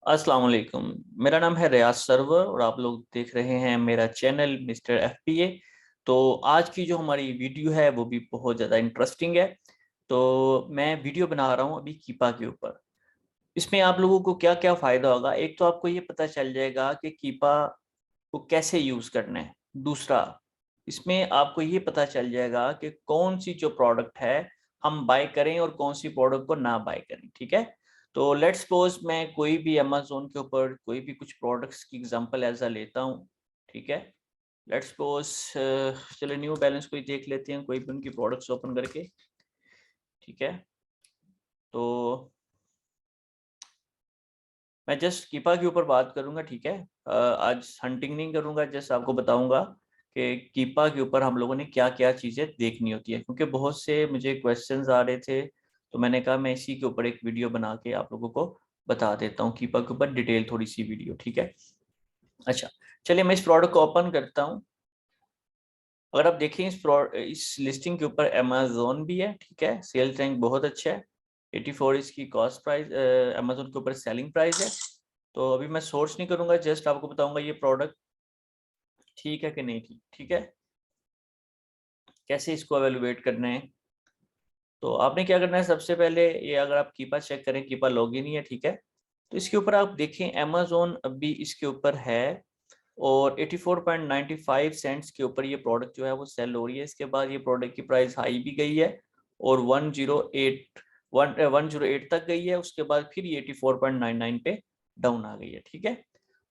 अस्सलाम वालेकुम। मेरा नाम है रियाज सरवर और आप लोग देख रहे हैं मेरा चैनल मिस्टर एफपीए। तो आज की जो हमारी वीडियो है वो भी बहुत ज़्यादा इंटरेस्टिंग है। तो मैं वीडियो बना रहा हूँ अभी कीपा के ऊपर। इसमें आप लोगों को क्या क्या फ़ायदा होगा, एक तो आपको ये पता चल जाएगा कि कीपा को कैसे यूज़ करना है। दूसरा, इसमें आपको ये पता चल जाएगा कि कौन सी जो प्रोडक्ट है हम बाय करें और कौन सी प्रोडक्ट को ना बाय करें। ठीक है, तो लेट्स सपोज मैं कोई भी अमेज़न के ऊपर कोई भी कुछ प्रोडक्ट्स की एग्जांपल ऐसा लेता हूँ। ठीक है, लेट्स सपोज चलो न्यू बैलेंस कोई देख लेते हैं, कोई भी उनकी प्रोडक्ट्स ओपन करके। ठीक है, तो मैं जस्ट कीपा के ऊपर बात करूंगा। ठीक है, आज हंटिंग नहीं करूंगा, जस्ट आपको बताऊंगा कि कीपा के ऊपर हम लोगों ने क्या क्या चीज़ें देखनी होती है, क्योंकि बहुत से मुझे क्वेश्चंस आ रहे थे। तो मैंने कहा मैं इसी के ऊपर एक वीडियो बना के आप लोगों को बता देता हूँ, कीपा के ऊपर डिटेल थोड़ी सी वीडियो। ठीक है, अच्छा चलिए मैं इस प्रोडक्ट को ओपन करता हूँ। अगर आप देखें इस लिस्टिंग के ऊपर अमेजोन भी है। ठीक है, सेल रैंक बहुत अच्छा है। 84 इसकी कॉस्ट प्राइस, अमेजोन के ऊपर सेलिंग प्राइस है। तो अभी मैं सोर्स नहीं करूंगा, जस्ट आपको बताऊंगा ये प्रोडक्ट ठीक है कि नहीं ठीक। ठीक है, कैसे इसको एवेलुएट करना है। तो आपने क्या करना है, सबसे पहले ये अगर आप कीपा चेक करें, कीपा लॉगिन ही है। ठीक है, तो इसके ऊपर आप देखें अमेजोन अभी इसके ऊपर है और 84.95 सेंट्स के ऊपर ये प्रोडक्ट जो है वो सेल हो रही है। इसके बाद ये प्रोडक्ट की प्राइस हाई भी गई है और 108 तक गई है। उसके बाद फिर ये 84.99 पे डाउन आ गई है। ठीक है,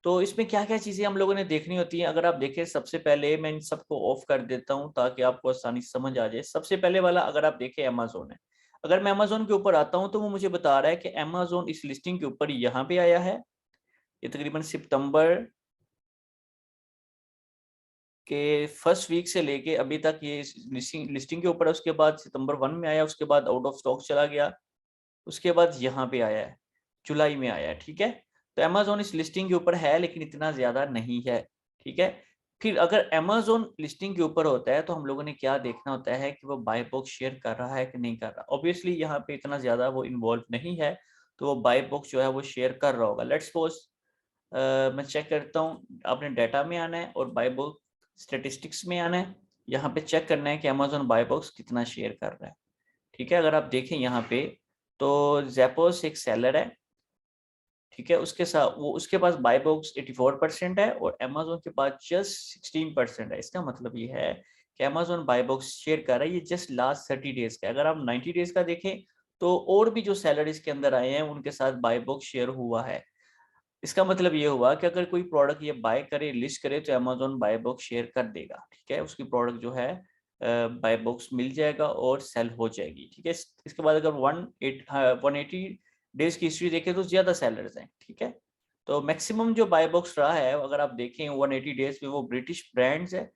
तो इसमें क्या क्या चीज़ें हम लोगों ने देखनी होती हैं। अगर आप देखें, सबसे पहले मैं इन सबको ऑफ कर देता हूं ताकि आपको आसानी से समझ आ जाए। सबसे पहले वाला अगर आप देखें अमेजोन है। अगर मैं अमेजोन के ऊपर आता हूं तो वो मुझे बता रहा है कि अमेजोन इस लिस्टिंग के ऊपर यहाँ पे आया है। ये तकरीबन सितंबर के फर्स्ट वीक से लेके अभी तक ये लिस्टिंग के ऊपर है। उसके बाद सितंबर 1 में आया, उसके बाद आउट ऑफ स्टॉक चला गया, उसके बाद यहाँ पे आया है, जुलाई में आया है। ठीक है, तो अमेजोन इस लिस्टिंग के ऊपर है लेकिन इतना ज्यादा नहीं है। ठीक है, फिर अगर अमेजोन लिस्टिंग के ऊपर होता है तो हम लोगों ने क्या देखना होता है कि वो बाय बॉक्स शेयर कर रहा है कि नहीं कर रहा। ऑब्वियसली यहाँ पे इतना ज्यादा वो इन्वॉल्व नहीं है, तो वो बाय बॉक्स जो है वो शेयर कर रहा होगा। लेट्स सपोज मैं चेक करता हूँ, आपने डाटा में आना है और बाय बॉक्स स्टेटिस्टिक्स में आना है। यहाँ पे चेक करना है कि अमेजोन बाय बॉक्स कितना शेयर कर रहा है। ठीक है, अगर आप देखें यहाँ पे तो जेपोस एक सेलर है। ठीक है, उसके साथ वो उसके पास बाय बॉक्स 84% है और अमेजोन के पास जस्ट 16% है। इसका मतलब ये है कि अमेजोन बाय बॉक्स शेयर कर रहा है। ये जस्ट लास्ट 30 डेज का। अगर आप 90 डेज का देखें तो और भी जो सेलर इसके अंदर आए हैं उनके साथ बाय बॉक्स शेयर हुआ है। इसका मतलब ये हुआ कि अगर कोई प्रोडक्ट ये बाय करे, लिस्ट करे, तो अमेजोन बाय बॉक्स शेयर कर देगा। ठीक है, उसकी प्रोडक्ट जो है बाय बॉक्स मिल जाएगा और सेल हो जाएगी। ठीक है, इसके बाद अगर 180 डेज की हिस्ट्री देखें तो ज्यादा सेलर्स हैं। ठीक है, तो मैक्सिमम जो बाय बॉक्स रहा है अगर आप देखें 180 डेज में, वो ब्रिटिश ब्रांड्स है।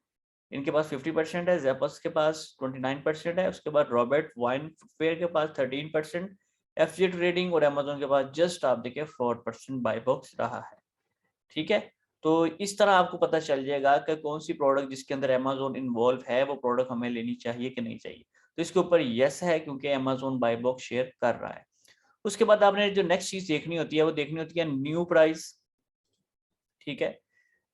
इनके पास 50% है, जेपस के पास 29% है, उसके बाद रॉबर्ट वाइन फुटवेयर के पास 13%, एफजे ट्रेडिंग और अमेजोन के पास जस्ट आप देखिए 4% बाय बॉक्स रहा है। ठीक है, तो इस तरह आपको पता चल जाएगा कि कौन सी प्रोडक्ट जिसके अंदर अमेजोन इन्वॉल्व है वो प्रोडक्ट हमें लेनी चाहिए कि नहीं चाहिए। तो इसके ऊपर यस है क्योंकि अमेजोन बाय बॉक्स शेयर कर रहा है। उसके बाद आपने जो नेक्स्ट चीज देखनी होती है वो देखनी होती है न्यू प्राइस। ठीक है,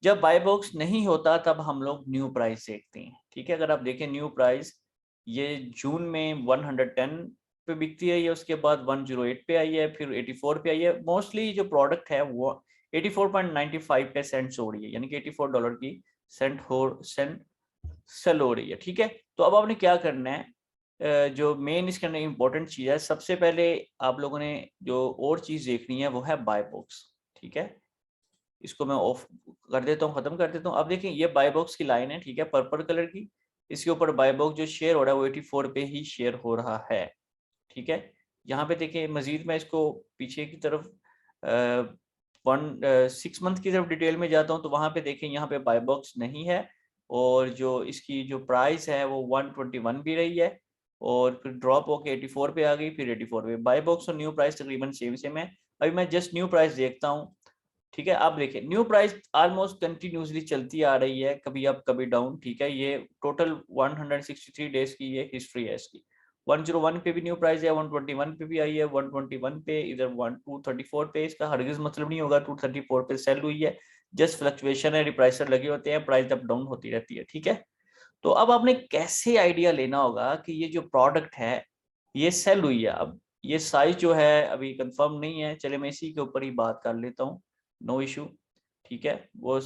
जब बाय बॉक्स नहीं होता तब हम लोग न्यू प्राइस देखते हैं। ठीक है, अगर आप देखें न्यू प्राइस, ये जून में 110 पे बिकती है, ये उसके बाद 108 पे आई है, फिर 84 पे आई है। मोस्टली जो प्रोडक्ट है वो 84.95 पे सेंट्स हो रही है, यानी कि $84 की सेंट सेल हो रही है। ठीक है, तो अब आपने क्या करना है, जो मेन इसके अंदर इंपॉर्टेंट चीज है, सबसे पहले आप लोगों ने जो और चीज देखनी है वो है बाय बॉक्स। ठीक है, इसको मैं ऑफ कर देता हूँ, खत्म कर देता हूँ। अब देखिए ये बाय बॉक्स की लाइन है। ठीक है, पर्पल कलर की, इसके ऊपर बाय बॉक्स जो शेयर हो रहा है वो 84 पे ही शेयर हो रहा है। ठीक है, यहाँ पे देखिए मजीद मैं इसको पीछे की तरफ 6 मंथ की तरफ डिटेल में जाता हूँ तो वहां पे देखें यहाँ पे बाय बॉक्स नहीं है और जो इसकी जो प्राइस है वो 121 भी रही है और फिर ड्रॉप होके 84 पे आ गई, फिर 84 पे। बाय बॉक्स और न्यू प्राइस तकरीबन सेम सेम है। अभी मैं जस्ट न्यू प्राइस देखता हूँ। ठीक है, आप देखिए न्यू प्राइस ऑलमोस्ट कंटिन्यूसली चलती आ रही है, कभी अप कभी डाउन। ठीक है, ये टोटल 163 डेज की ये हिस्ट्री है इसकी। 101 पे भी न्यू प्राइस है, 121 पे भी आई है, 121 पे, इधर 234 पे, इसका हरगिज मतलब नहीं होगा 234 पे सेल हुई है, जस्ट फ्लक्चुएशन है, रिप्राइसर लगे होते हैं, प्राइस अप डाउन होती रहती है, ठीक है। तो अब आपने कैसे आइडिया लेना होगा कि ये जो प्रोडक्ट है ये सेल हुई है। अब ये साइज जो है अभी कंफर्म नहीं है, चले मैं इसी के ऊपर ही बात कर लेता हूँ, नो इशू, ठीक है। वो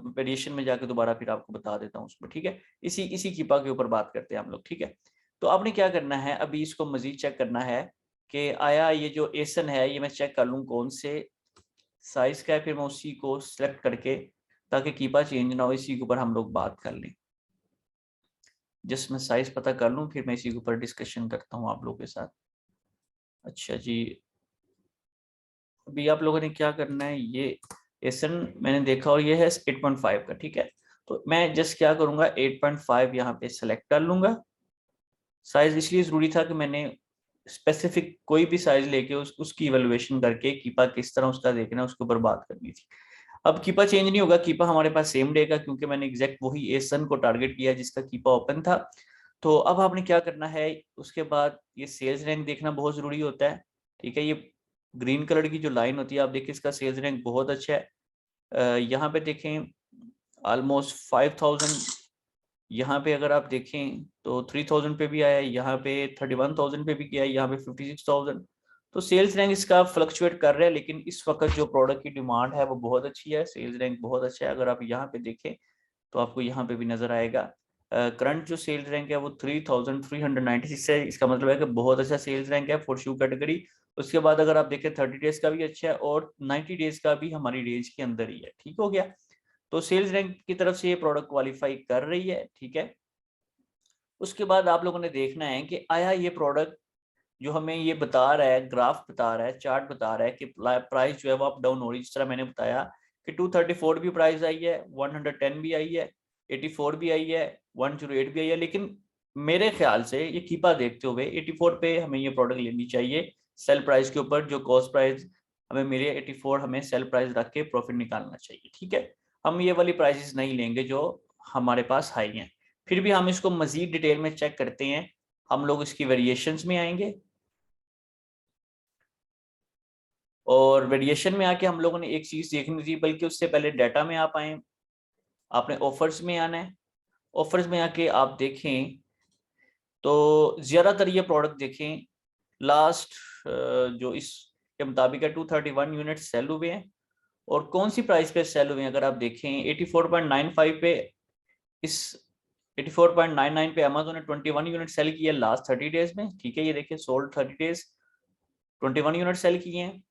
वेरिएशन में जाके दोबारा फिर आपको बता देता हूँ उसमें, ठीक है। इसी इसी कीपा के ऊपर बात करते हैं हम लोग, ठीक है। तो आपने क्या करना है, अभी इसको मजीद चेक करना है कि आया ये जो एसन है ये मैं चेक कर लूँ कौन से साइज का है, फिर मैं उसी को सिलेक्ट करके, ताकि कीपा चेंज ना हो, इसी के ऊपर हम लोग बात कर लें। जस्ट मैं साइज पता कर लूँ, फिर मैं इसी के ऊपर डिस्कशन करता हूँ आप लोगों के साथ। अच्छा जी, अभी आप लोगों ने क्या करना है, ये एसन मैंने देखा और ये है 8.5 का, ठीक है। तो मैं जस्ट क्या करूँगा 8.5 यहाँ पे सेलेक्ट कर लूँगा। साइज इसलिए ज़रूरी था कि मैंने स्पेसिफिक कोई भी साइज लेके उसकी इवेलुएशन करके कीपा किस तरह उसका देखना है उसके ऊपर बात करनी थी। अब कीपा चेंज नहीं होगा, कीपा हमारे पास सेम डे का, क्योंकि मैंने एग्जैक्ट वही एसन को टारगेट किया जिसका कीपा ओपन था। तो अब आपने क्या करना है, उसके बाद ये सेल्स रैंक देखना बहुत जरूरी होता है, ठीक है। ये ग्रीन कलर की जो लाइन होती है आप देखिए, इसका सेल्स रैंक बहुत अच्छा है। यहाँ पे देखें ऑलमोस्ट 5000, यहाँ पे अगर आप देखें तो 3000 पे भी आया है, यहाँ पे 31,000 पे भी गया है, यहाँ पे 56,000। तो सेल्स रैंक इसका फ्लक्चुएट कर रहा है, लेकिन इस वक्त जो प्रोडक्ट की डिमांड है वो बहुत अच्छी है, सेल्स रैंक बहुत अच्छा है। अगर आप यहाँ पे देखें तो आपको यहाँ पे भी नजर आएगा, करंट जो सेल्स रैंक है वो 3396 है, इसका मतलब है कि बहुत अच्छा सेल्स रैंक है फॉर शू कैटेगरी। उसके बाद अगर आप देखें 30 डेज का भी अच्छा है और 90 डेज का भी हमारी रेंज के अंदर ही है, ठीक हो गया। तो सेल्स रैंक की तरफ से ये प्रोडक्ट क्वालिफाई कर रही है, ठीक है। उसके बाद आप लोगों ने देखना है कि आया ये प्रोडक्ट जो हमें ये बता रहा है, ग्राफ बता रहा है, चार्ट बता रहा है कि प्राइस जो है वो अप डाउन हो रही है। जिस तरह मैंने बताया कि 234 भी प्राइस आई है, 110 भी आई है, 84 भी आई है, 108 भी आई है, लेकिन मेरे ख्याल से ये कीपा देखते हुए 84 पे हमें ये प्रोडक्ट लेनी चाहिए सेल प्राइस के ऊपर। जो कॉस्ट प्राइस हमें मिले 84, हमें सेल प्राइस रख के प्रॉफिट निकालना चाहिए, ठीक है। हम ये वाली प्राइसेस नहीं लेंगे जो हमारे पास हाई हैं। फिर भी हम इसको मजीद डिटेल में चेक करते हैं, हम लोग इसकी वेरिएशंस में आएंगे और वेरिएशन में आके हम लोगों ने एक चीज देखनी थी, बल्कि उससे पहले डाटा में आप आए, आपने ऑफर्स में आना है। ऑफर्स में आके आप देखें तो ज्यादातर ये प्रोडक्ट देखें लास्ट जो इसके मुताबिक है 231 यूनिट सेल हुए हैं। और कौन सी प्राइस पे सेल हुए हैं अगर आप देखें 84.95 पे, इस 84.99 पे अमेजोन ने 21 यूनिट सेल किया लास्ट 30 डेज में, ठीक है। ये देखिए सोल्ड 30 डेज 21 यूनिट सेल किए हैं।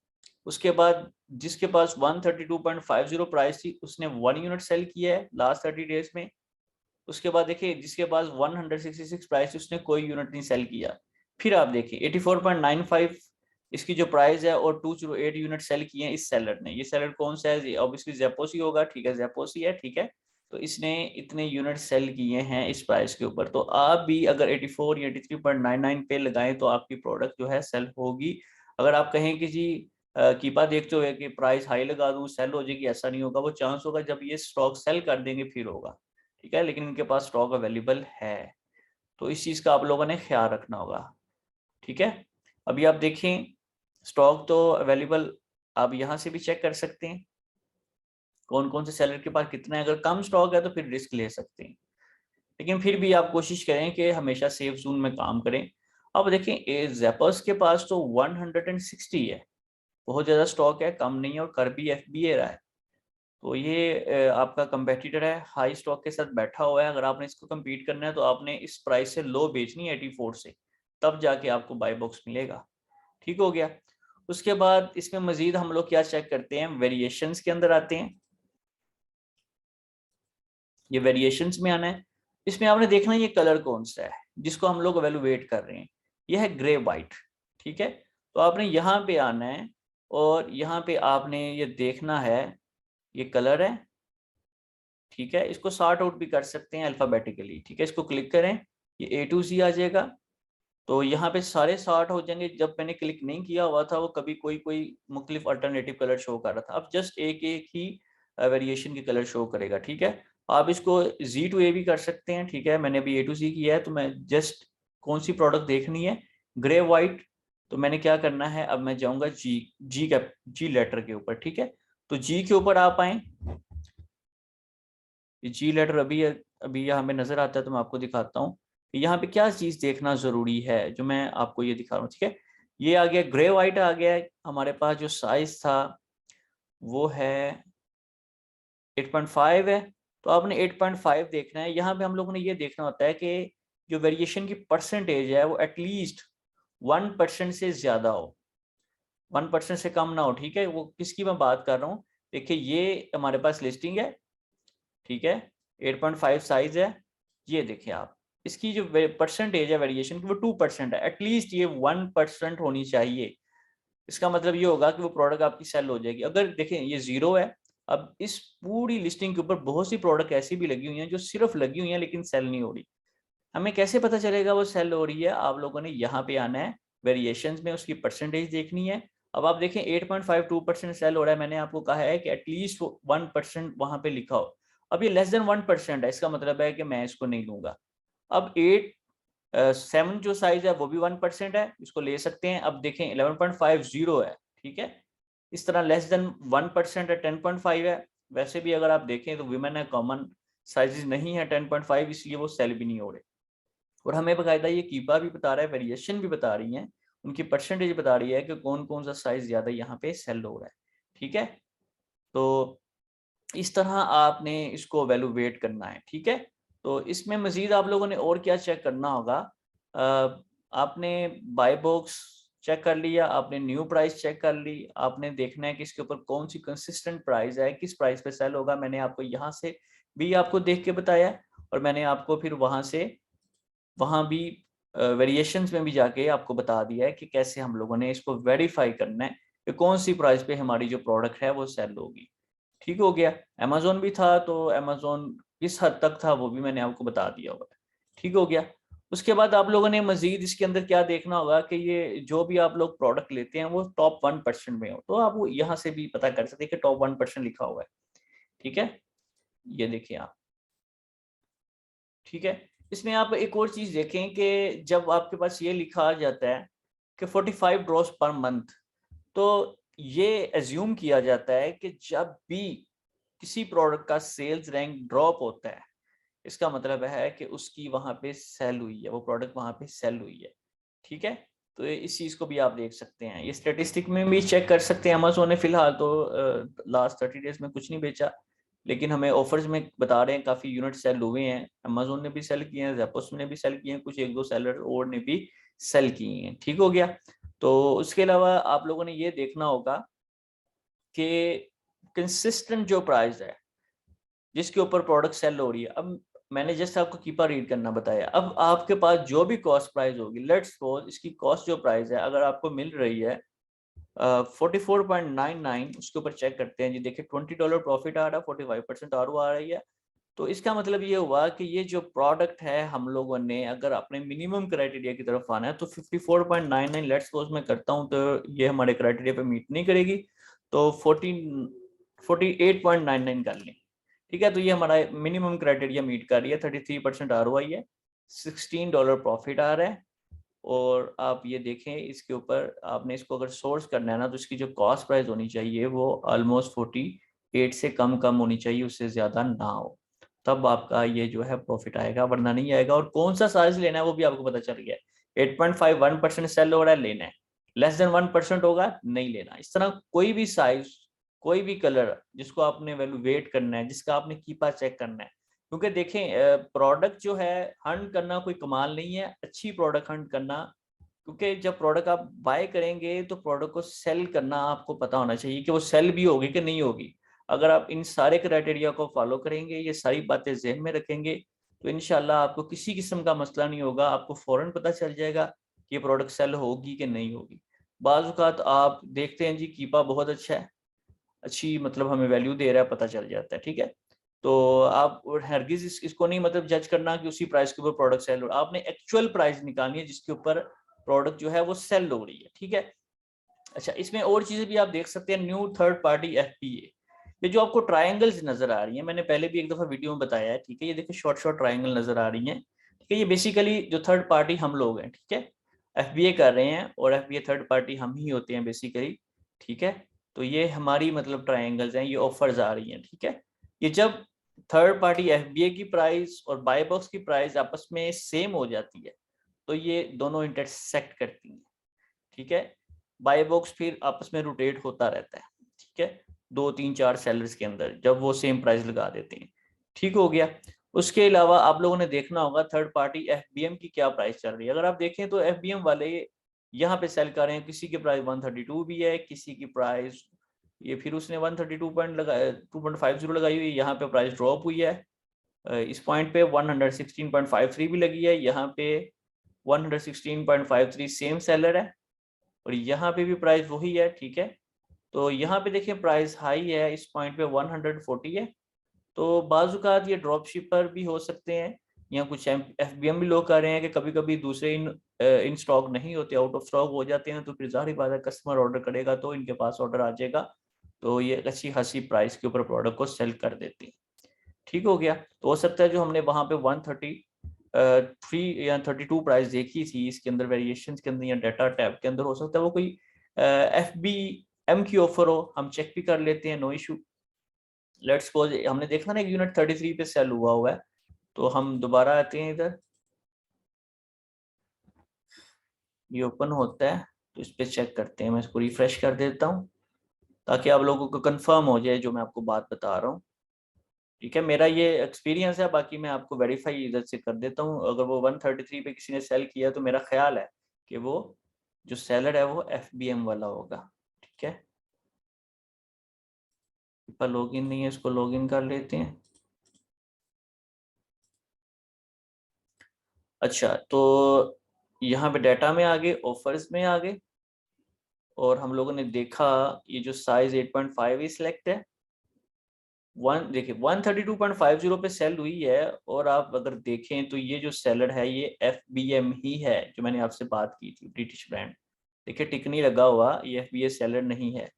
उसके बाद जिसके पास 132.50 प्राइस थी उसने 1 यूनिट सेल किया है लास्ट 30 डेज में। उसके बाद देखिए जिसके पास 166 प्राइस थी उसने कोई यूनिट नहीं सेल किया। फिर आप देखिए 84.95 इसकी जो प्राइस है और 208 यूनिट सेल किए हैं इस सेलर ने। ये सेलर कौन सा है, ऑब्वियसली जेपोसी होगा, ठीक है, जेपोसी है, ठीक है। तो इसने इतने यूनिट सेल किए हैं इस प्राइस के ऊपर। तो आप भी अगर 84 या 83.99 पे लगाएं तो आपकी प्रोडक्ट जो है सेल होगी। अगर आप कहें कि जी कीपा देखते हुए कि प्राइस हाई लगा दूं सेल हो जाएगी, ऐसा नहीं होगा। वो चांस होगा जब ये स्टॉक सेल कर देंगे फिर होगा, ठीक है। लेकिन इनके पास स्टॉक अवेलेबल है, तो इस चीज का आप लोगों ने ख्याल रखना होगा, ठीक है। अभी आप देखें स्टॉक तो अवेलेबल, आप यहाँ से भी चेक कर सकते हैं कौन कौन से सेलर के पास कितना है। अगर कम स्टॉक है तो फिर रिस्क ले सकते हैं, लेकिन फिर भी आप कोशिश करें कि हमेशा सेफ जोन में काम करें। अब देखें जेपर्स के पास तो 160 है, बहुत ज़्यादा स्टॉक है, कम नहीं है, और कर भी FBA रहा है। तो ये आपका कंपेटिटर है, हाई स्टॉक के साथ बैठा हुआ है। अगर आपने इसको कम्पीट करना है तो आपने इस प्राइस से लो बेचनी है 84 से, तब जाके आपको बाय बॉक्स मिलेगा, ठीक हो गया। उसके बाद इसमें मजीद हम लोग क्या चेक करते हैं, वेरिएशंस के अंदर आते हैं। ये वेरिएशंस में आना है, इसमें आपने देखना है ये कलर कौन सा है जिसको हम लोग एवेलुएट कर रहे हैं। यह है ग्रे वाइट, ठीक है। तो आपने यहाँ पे आना है और यहाँ पे आपने ये देखना है ये कलर है, ठीक है। इसको सॉर्ट आउट भी कर सकते हैं अल्फाबेटिकली, ठीक है। इसको क्लिक करें, ये A to Z आ जाएगा। तो यहाँ पे सारे सॉर्ट हो जाएंगे। जब मैंने क्लिक नहीं किया हुआ था वो कभी कोई कोई मुख्तलिफ अल्टरनेटिव कलर शो कर रहा था, अब जस्ट एक एक ही वेरिएशन की कलर शो करेगा, ठीक है। आप इसको Z to A भी कर सकते हैं, ठीक है। मैंने अभी A to Z किया है तो मैं जस्ट कौन सी प्रोडक्ट देखनी है, ग्रे वाइट। तो मैंने क्या करना है, अब मैं जाऊंगा जी लेटर के ऊपर, ठीक है। तो जी के ऊपर आप आए, जी लेटर अभी यहाँ पे नजर आता है, तो मैं आपको दिखाता हूँ कि यहाँ पे क्या चीज देखना जरूरी है, जो मैं आपको ये दिखा रहा हूँ, ठीक है। ये आ गया ग्रे वाइट आ गया है, हमारे पास जो साइज था वो है 8.5 है। तो आपने 8.5 देखना है। यहाँ पे हम लोगों ने ये देखना होता है कि जो वेरिएशन की परसेंटेज है वो एटलीस्ट 1% से ज्यादा हो, 1% से कम ना हो, ठीक है। वो किसकी मैं बात कर रहा हूँ, देखिए ये हमारे पास लिस्टिंग है, ठीक है, 8.5 साइज है। ये देखिए आप, इसकी जो परसेंटेज है वेरिएशन की वो 2% है, एटलीस्ट ये 1% होनी चाहिए। इसका मतलब ये होगा कि वो प्रोडक्ट आपकी सेल हो जाएगी। अगर देखें ये 0 है, अब इस पूरी लिस्टिंग के ऊपर बहुत सी प्रोडक्ट ऐसी भी लगी हुई हैं जो सिर्फ लगी हुई हैं लेकिन सेल नहीं हो रही। हमें कैसे पता चलेगा वो सेल हो रही है, आप लोगों ने यहाँ पे आना है, वेरिएशंस में उसकी परसेंटेज देखनी है। अब आप देखें 8.52% सेल हो रहा है, मैंने आपको कहा है कि एटलीस्ट 1% वहां पे लिखा हो। अब ये लेस देन 1% है, इसका मतलब है कि मैं इसको नहीं लूंगा। अब 7 जो साइज है वो भी 1% है, इसको ले सकते हैं। अब देखें 11.50 है, ठीक है। इस तरह लेस देन 1% है, 10.5 है। वैसे भी अगर आप देखें तो विमेन है, कॉमन साइजेस नहीं है 10.5, इसलिए वो सेल भी नहीं हो रहे। और हमें बकायदा ये कीपा भी बता रहा है, वेरिएशन भी बता रही है, उनकी परसेंटेज बता रही है कि कौन कौन सा साइज ज्यादा यहाँ पे सेल हो रहा है, ठीक है। तो इस तरह आपने इसको वैल्यूएट करना है, ठीक है। तो इसमें मजीद आप लोगों ने और क्या चेक करना होगा, आपने बाय बॉक्स चेक कर लिया, आपने न्यू प्राइस चेक कर ली, आपने देखना है कि इसके ऊपर कौन सी कंसिस्टेंट प्राइस है, किस प्राइस पे सेल होगा। मैंने आपको यहाँ से भी आपको देख के बताया, और मैंने आपको फिर वहाँ भी वेरिएशंस में भी जाके आपको बता दिया है कि कैसे हम लोगों ने इसको वेरीफाई करना है कि कौन सी प्राइस पे हमारी जो प्रोडक्ट है वो सेल होगी। ठीक हो गया। अमेजोन भी था, तो अमेजोन किस हद तक था वो भी मैंने आपको बता दिया होगा। ठीक हो गया। उसके बाद आप लोगों ने मजीद इसके अंदर क्या देखना होगा कि ये जो भी आप लोग प्रोडक्ट लेते हैं वो टॉप 1% में हो, तो आप वो यहाँ से भी पता कर सकते हैं कि टॉप 1% लिखा हुआ है, ठीक है। ये देखिए आप, ठीक है। इसमें आप एक और चीज देखें कि जब आपके पास ये लिखा आ जाता है कि 45 ड्रॉस पर मंथ, तो ये एज्यूम किया जाता है कि जब भी किसी प्रोडक्ट का सेल्स रैंक ड्रॉप होता है, इसका मतलब है कि उसकी वहां पे सेल हुई है, वो प्रोडक्ट वहां पे सेल हुई है, ठीक है। तो इस चीज को भी आप देख सकते हैं, ये स्टेटिस्टिक में भी चेक कर सकते हैं। अमेज़न ने फिलहाल तो लास्ट 30 डेज में कुछ नहीं बेचा, लेकिन हमें ऑफर्स में बता रहे हैं काफी यूनिट सेल हुए हैं। अमेज़न ने भी सेल किए हैं, जेपोस ने भी सेल किए हैं, कुछ एक दो सेलर और ने भी सेल किए हैं। ठीक हो गया। तो उसके अलावा आप लोगों ने ये देखना होगा कि कंसिस्टेंट जो प्राइस है जिसके ऊपर प्रोडक्ट सेल हो रही है, अब मैंने जस्ट आपको कीपर रीड करना बताया, अब आपके पास जो भी कॉस्ट प्राइस होगी, लेट्स सपोज इसकी कॉस्ट जो प्राइस है अगर आपको मिल रही है 44.99, उसके ऊपर चेक करते हैं जी, देखिए $20 प्रॉफिट आ रहा है, 45% आर आ रही है। तो इसका मतलब ये हुआ कि ये जो प्रोडक्ट है हम लोगों ने अगर अपने मिनिमम क्राइटेरिया की तरफ आना है तो 54.99 लेट्स सपोज मैं करता हूँ, तो ये हमारे क्राइटेरिया पे मीट नहीं करेगी, तो 48.99 कर लें, ठीक है। तो ये हमारा मिनिमम क्राइटेरिया मीट कर रही है, 33% ROI है, $16 प्रॉफिट आ रहा है। और आप ये देखें इसके ऊपर, आपने इसको अगर सोर्स करना है ना, तो इसकी जो कॉस्ट प्राइस होनी चाहिए वो ऑलमोस्ट 48 से कम होनी चाहिए, उससे ज्यादा ना हो, तब आपका ये जो है प्रॉफिट आएगा, वरना नहीं आएगा। और कौन सा साइज लेना है वो भी आपको पता चल गया है। 8.5 1% सेल हो रहा है, लेना है। लेस देन 1% होगा, नहीं लेना। इस तरह कोई भी साइज, कोई भी कलर जिसको आपने वैल्यूएट करना है, जिसका आपने कीपा चेक करना है, क्योंकि देखें प्रोडक्ट जो है हंट करना कोई कमाल नहीं है, अच्छी प्रोडक्ट हंट करना, क्योंकि जब प्रोडक्ट आप बाय करेंगे तो प्रोडक्ट को सेल करना आपको पता होना चाहिए कि वो सेल भी होगी कि नहीं होगी। अगर आप इन सारे क्राइटेरिया को फॉलो करेंगे, ये सारी बातें ज़हन में रखेंगे, तो इंशाल्लाह आपको किसी किस्म का मसला नहीं होगा, आपको फौरन पता चल जाएगा कि ये प्रोडक्ट सेल होगी कि नहीं होगी। बाज़ औक़ात आप देखते हैं जी कीपा बहुत अच्छा है, अच्छी मतलब हमें वैल्यू दे रहा है, पता चल जाता है, ठीक है। तो आप हरगिज इसको नहीं मतलब जज करना कि उसी प्राइस के ऊपर प्रोडक्ट सेल हो रहा है, आपने एक्चुअल प्राइस निकालनी है जिसके ऊपर प्रोडक्ट जो है वो सेल हो रही है, ठीक है। अच्छा, इसमें और चीजें भी आप देख सकते हैं, न्यू थर्ड पार्टी FPA, ये जो आपको ट्रायंगल्स नजर आ रही हैं, मैंने पहले भी एक दफा वीडियो में बताया है, ठीक है। ये देखिए शॉर्ट शॉर्ट ट्रायंगल नजर आ रही हैं, ठीक है। ये बेसिकली जो थर्ड पार्टी हम लोग हैं, ठीक है, एफबीए कर रहे हैं और एफबीए थर्ड पार्टी हम ही होते हैं बेसिकली, ठीक है। तो ये हमारी मतलब ट्रायंगल्स हैं, ये ऑफर्स आ रही हैं, ठीक है। ये जब थर्ड पार्टी एफबीए की प्राइस और बाय बॉक्स की प्राइस आपस में सेम हो जाती है तो ये दोनों इंटरसेक्ट करती हैं, ठीक है। बाय बॉक्स फिर आपस में रोटेट होता रहता है, ठीक है, 2 3 4 सेलर्स के अंदर जब वो सेम प्राइस लगा देते हैं, ठीक हो गया। उसके अलावा आप लोगों ने देखना होगा थर्ड पार्टी एफबीएम की क्या प्राइस चल रही है। अगर आप देखें तो एफबीएम वाले यहाँ पे सेल कर रहे हैं, किसी की प्राइस 132 भी है, किसी की प्राइस ये फिर उसने 132 पॉइंट लगाया 2.50 लगाई हुई है, यहाँ पे प्राइस ड्रॉप हुई है। इस पॉइंट पे 116.53 भी लगी है, यहाँ पे 116.53 सेम सेलर है और यहाँ पे भी प्राइस वही है, ठीक है। तो यहाँ पे देखिए प्राइस हाई है, इस पॉइंट पे 140 है। तो बाजुकात ये ड्रॉप शिपर भी हो सकते हैं, या कुछ एफबीएम भी लोग कह रहे हैं कि कभी कभी दूसरे इन स्टॉक नहीं होते, आउट ऑफ स्टॉक हो जाते हैं, तो फिर जाहिर बात है कस्टमर ऑर्डर करेगा तो इनके पास ऑर्डर आ जाएगा, तो ये अच्छी खासी प्राइस के ऊपर प्रोडक्ट को सेल कर देती है, ठीक हो गया। तो हो सकता है जो हमने वहाँ पे 133 या 32 प्राइस देखी थी इसके अंदर वेरिएशंस के अंदर या डाटा टैब के अंदर, हो सकता है वो कोई एफबीएम की ऑफर हो, हम चेक भी कर लेते हैं, नो इशू। लेट्स सपोज हमने देखा ना एक यूनिट 33 पे सेल हुआ है, तो हम दोबारा आते हैं इधर, ये ओपन होता है तो इस पे चेक करते हैं। मैं इसको रिफ्रेश कर देता हूँ ताकि आप लोगों को कंफर्म हो जाए जो मैं आपको बात बता रहा हूँ, ठीक है। मेरा ये एक्सपीरियंस है, बाकी मैं आपको वेरीफाई इधर से कर देता हूँ। अगर वो 133 पे किसी ने सेल किया तो मेरा ख्याल है कि वो जो सेलर है वो एफबीएम वाला होगा, ठीक है। पर लॉगिन नहीं है, इसको लॉगिन कर लेते हैं। अच्छा, तो यहाँ पे डाटा में आ गए, ऑफर्स में आ गए, और हम लोगों ने देखा ये जो साइज 8.5 ही सिलेक्ट है। देखिए 132.50 पे सेल हुई है, और आप अगर देखें तो ये जो सेलर है ये एफबीएम ही है जो मैंने आपसे बात की थी, ब्रिटिश ब्रांड। देखिए टिक नहीं लगा हुआ, ये एफबीए सेलर नहीं है,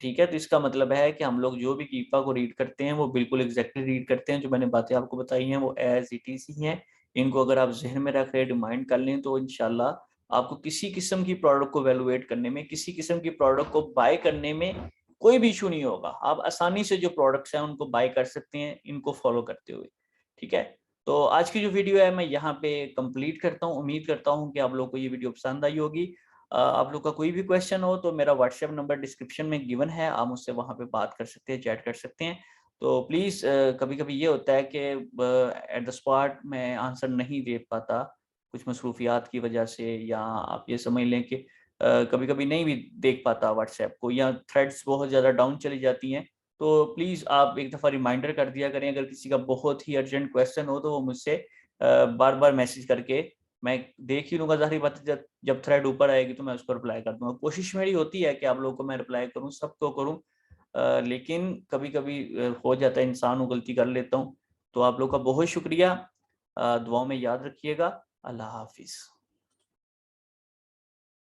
ठीक है। तो इसका मतलब है कि हम लोग जो भी कीफा को रीड करते हैं वो बिल्कुल एग्जैक्टली रीड करते हैं, जो मैंने बातें आपको बताई हैं वो एज इट इज ही हैं। इनको अगर आप जहन में रख रिमाइंड कर लें तो इंशाल्लाह आपको किसी किस्म की प्रोडक्ट को वैल्यूएट करने में, किसी किस्म की प्रोडक्ट को बाय करने में कोई भी इशू नहीं होगा। आप आसानी से जो प्रोडक्ट्स हैं उनको बाय कर सकते हैं इनको फॉलो करते हुए, ठीक है। तो आज की जो वीडियो है मैं यहाँ पे कंप्लीट करता हूँ। उम्मीद करता हूँ कि आप लोग को ये वीडियो पसंद आई होगी। आप लोग का कोई भी क्वेश्चन हो तो मेरा व्हाट्सएप नंबर डिस्क्रिप्शन में गिवन है, आप मुझसे वहाँ पे बात कर सकते हैं, चैट कर सकते हैं। तो प्लीज़ कभी कभी ये होता है कि एट द स्पॉट मैं आंसर नहीं दे पाता कुछ मसरूफियात की वजह से, या आप ये समझ लें कि कभी कभी नहीं भी देख पाता व्हाट्सएप को, या थ्रेड्स बहुत ज़्यादा डाउन चली जाती हैं। तो प्लीज़ आप एक दफ़ा रिमाइंडर कर दिया करें, अगर किसी का बहुत ही अर्जेंट क्वेश्चन हो तो वो मुझसे बार बार मैसेज करके, मैं देख ही लूँगा, ज़ाहिर बात है जब थ्रेड ऊपर आएगी तो मैं उसको रिप्लाई कर दूँगा। कोशिश मेरी होती है कि आप लोगों को मैं रिप्लाई करूँ, सबको करूँ, लेकिन कभी कभी हो जाता है, इंसान हूँ, गलती कर लेता हूँ। तो आप लोग का बहुत शुक्रिया, दुआओं में याद रखिएगा। अल्लाह हाफिज़।